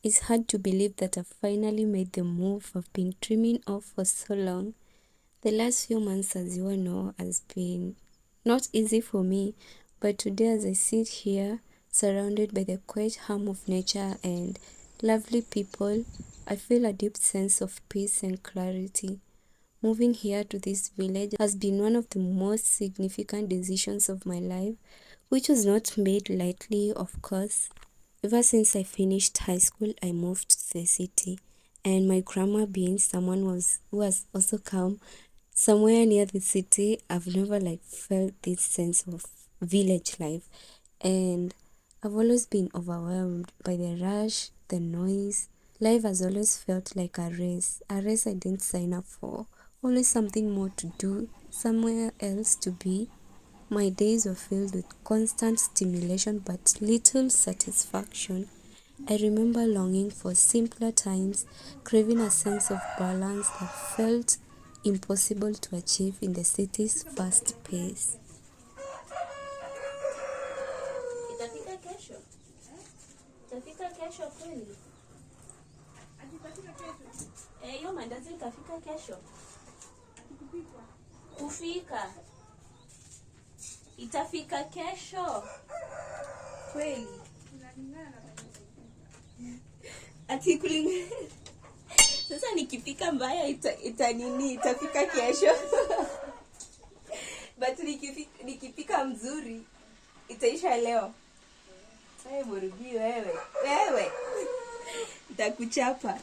It's hard to believe that I've finally made the move I've been dreaming of for so long. The last few months, as you all know, has been not easy for me, but today as I sit here, surrounded by the quiet hum of nature and lovely people, I feel a deep sense of peace and clarity. Moving here to this village has been one of the most significant decisions of my life, which was not made lightly, of course. Ever since I finished high school, I moved to the city, and my grandma, being someone who has also come somewhere near the city, I've never felt this sense of village life, and I've always been overwhelmed by the rush, the noise. Life has always felt like a race I didn't sign up for, always something more to do, somewhere else to be. My days were filled with constant stimulation but little satisfaction. I remember longing for simpler times, craving a sense of balance that felt impossible to achieve in the city's fast pace. Itafika kesho. Itafika kesho kweli. Hiyo mandazi itafika kesho. Kufika. Itafika kesho. Kweli. Ati kulingana. Sasa nikipika mbaya itafika kesho. But nikipika mzuri itaisha leo. Sasa murudi wewe. Nitakuchapa.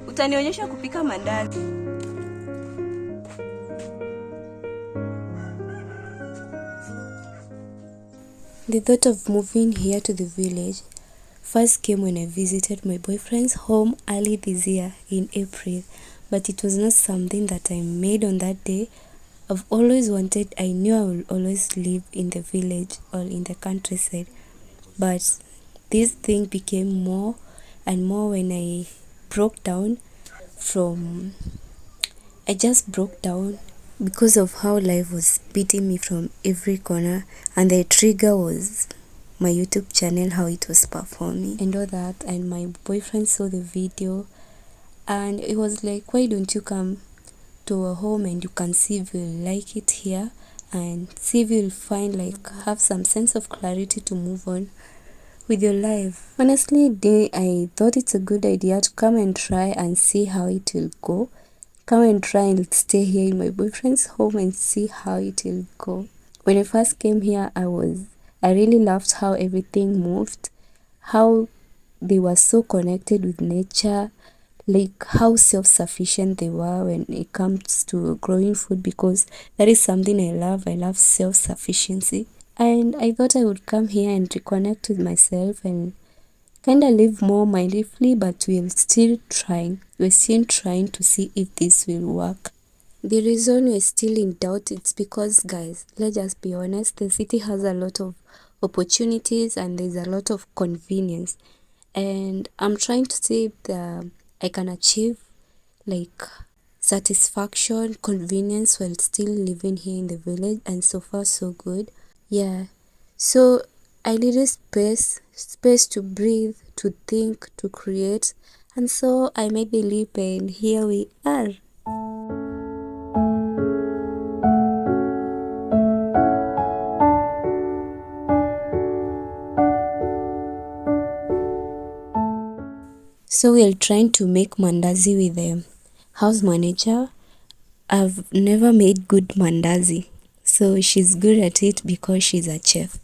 Utanionyesha kupika mandazi. The thought of moving here to the village first came when I visited my boyfriend's home early this year in April, but it was not something that I made on that day. I knew I will always live in the village or in the countryside, but this thing became more and more when I just broke down because of how life was beating me from every corner, and the trigger was my YouTube channel, how it was performing and all that. And my boyfriend saw the video and it was like, why don't you come to a home and you can see if you'll like it here and see if you'll have some sense of clarity to move on with your life. Honestly, I thought it's a good idea to come and try and see how it will go. Come and try and stay here in my boyfriend's home and see how it will go. When I first came here, I really loved how everything moved, how they were so connected with nature, like how self-sufficient they were when it comes to growing food, because that is something I love. I love self-sufficiency. And I thought I would come here and reconnect with myself and kind of live more mindfully, but we're still trying. We're still trying to see if this will work. The reason we're still in doubt is because, guys, let's just be honest, the city has a lot of opportunities and there's a lot of convenience. And I'm trying to see if I can achieve satisfaction, convenience while still living here in the village, and so far so good. Yeah. So I needed space to breathe, to think, to create, and so I made the leap and here we are. So we're trying to make mandazi with the house manager. I've never made good mandazi, so she's good at it because she's a chef.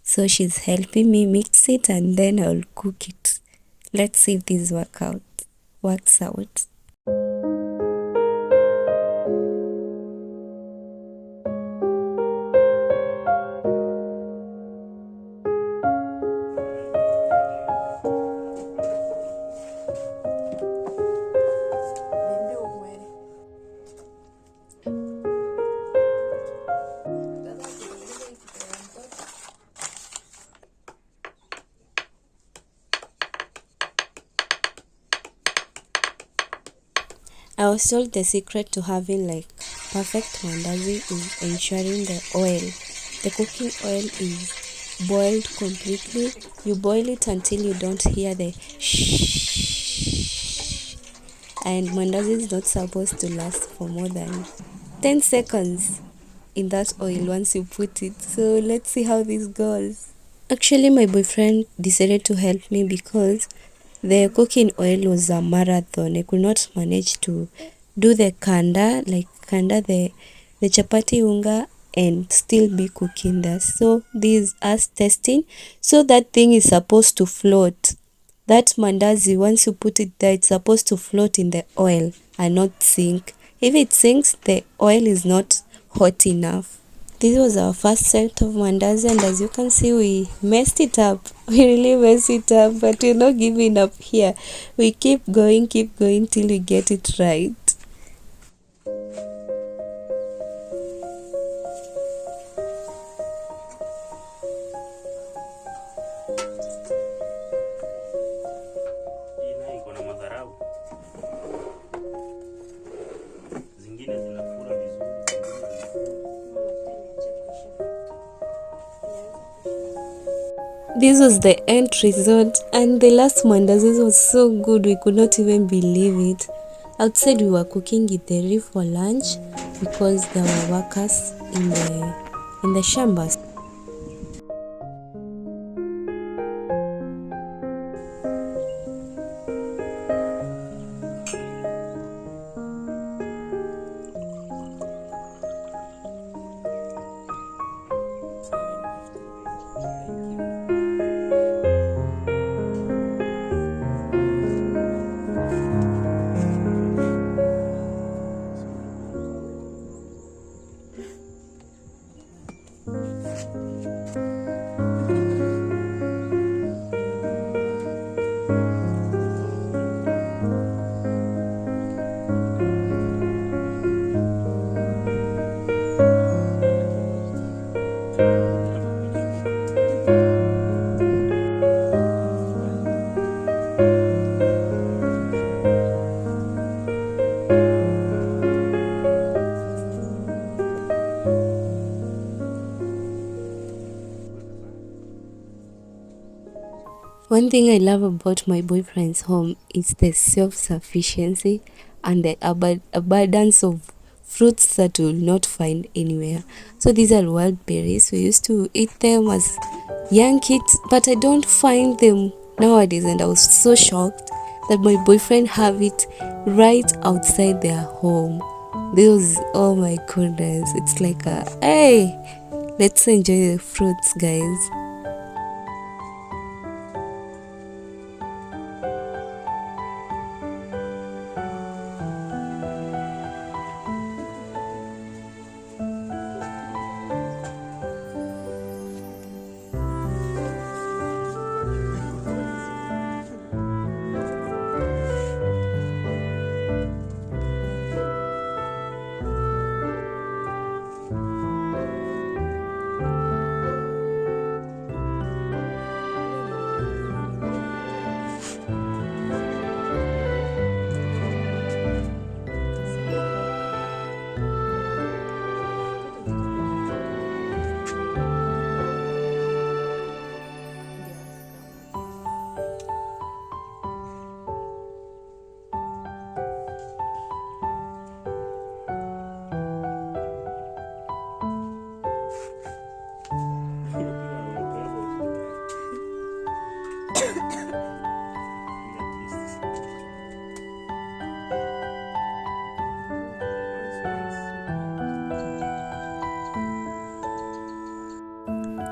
So she's helping me mix it and then I'll cook it. Let's see if this works out. I was told the secret to having like perfect mandazi is ensuring the oil. The cooking oil is boiled completely. You boil it until you don't hear the shh. And mandazi is not supposed to last for more than 10 seconds in that oil once you put it. So let's see how this goes. Actually, my boyfriend decided to help me because the cooking oil was a marathon. I could not manage to do the kanda the chapati unga and still be cooking that. So this is us testing. So that thing is supposed to float. That mandazi, once you put it there, it's supposed to float in the oil and not sink. If it sinks, the oil is not hot enough. This was our first set of mandazi, and as you can see, we messed it up. We really messed it up, but we're not giving up here. We keep going till we get it right. This was the end result, and the last mandazi was so good we could not even believe it. Outside we were cooking githeri for lunch because there were workers in the shambas. One thing I love about my boyfriend's home is the self-sufficiency and the abundance of fruits that you will not find anywhere. So these are wild berries. We used to eat them as young kids, but I don't find them nowadays, and I was so shocked that my boyfriend have it right outside their home. Those, oh my goodness, it's like a, hey, let's enjoy the fruits, guys.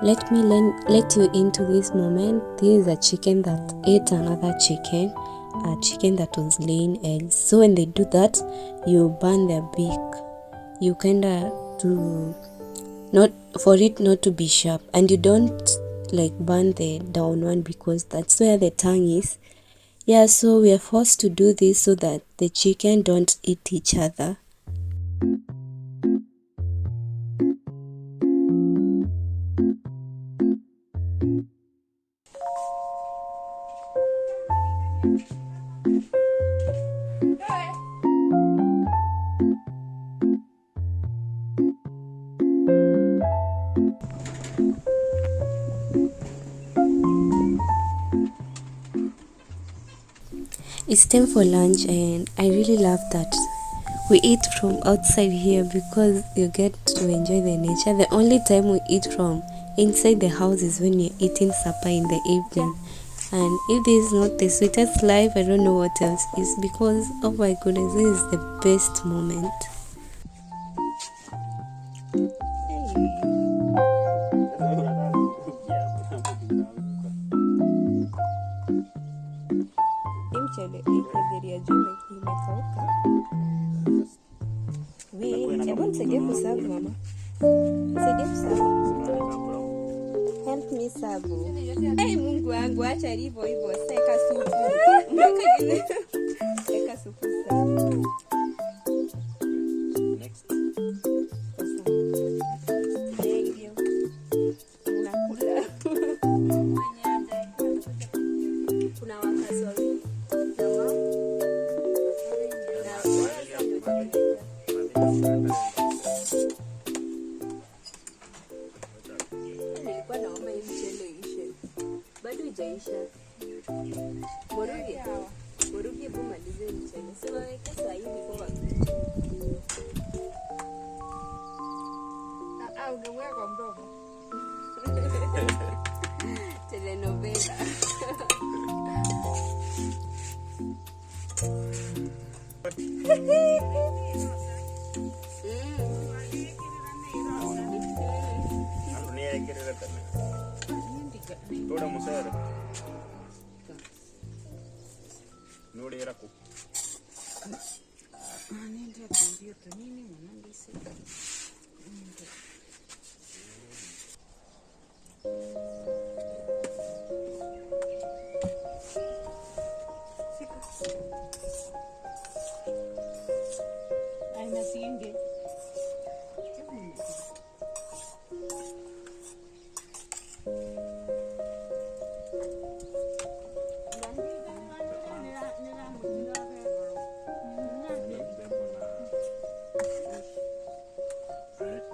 let you into this moment. This is a chicken that ate another chicken, a chicken that was laying eggs. So when they do that, you burn their beak. You kinda do not for it not to be sharp, and you don't like burn the down one because that's where the tongue is. Yeah, so we are forced to do this so that the chicken don't eat each other. It's time for lunch, and I really love that we eat from outside here because you get to enjoy the nature. The only time we eat from inside the house is when you're eating supper in the evening. And if this is not the sweetest life, I don't know what else is, because oh my goodness, this is the best moment. Hebu nisaidie kuserve mama. Nisaidie kuserve. Help me serve. Hey, Mungu wangu, acha hivyo hivyo. Seka supu. Seka supu sasa. Next. Unakula. Kuna wakasori. Nilikuwa naomba hii mchele ishe. Bado haijaisha. Borugi hebu malize mchele. Si waweke saa hii kwa wakati. Ungeweka kwa mdomo. Telenovela. Toda musara. Nodi eraku. Nenda computer nini mwanandisi. Aina singe.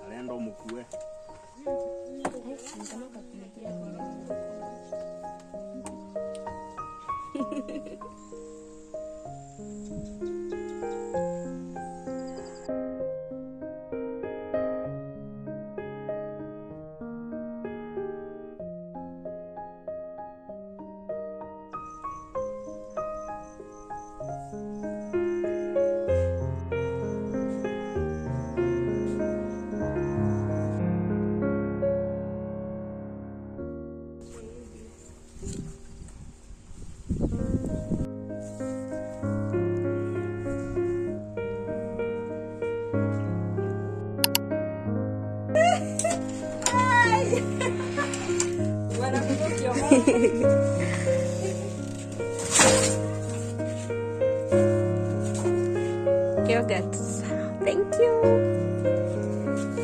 Alienda mkue. Yogurt. Thank you.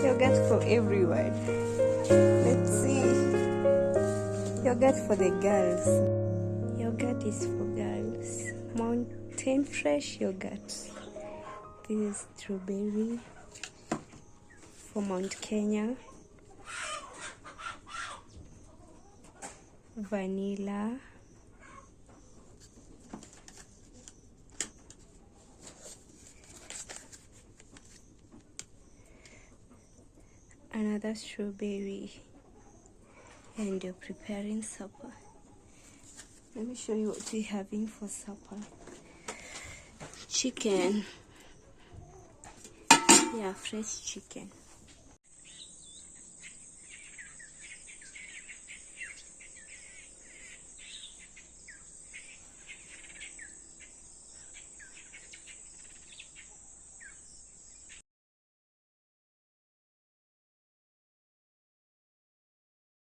Yogurt for everyone. Let's see. Yogurt for the girls. Yogurt is for girls. Mountain fresh yogurt. This is strawberry for Mount Kenya. Vanilla. Another strawberry. And you're preparing supper. Let me show you what we're having for supper. Chicken. Yeah, fresh chicken.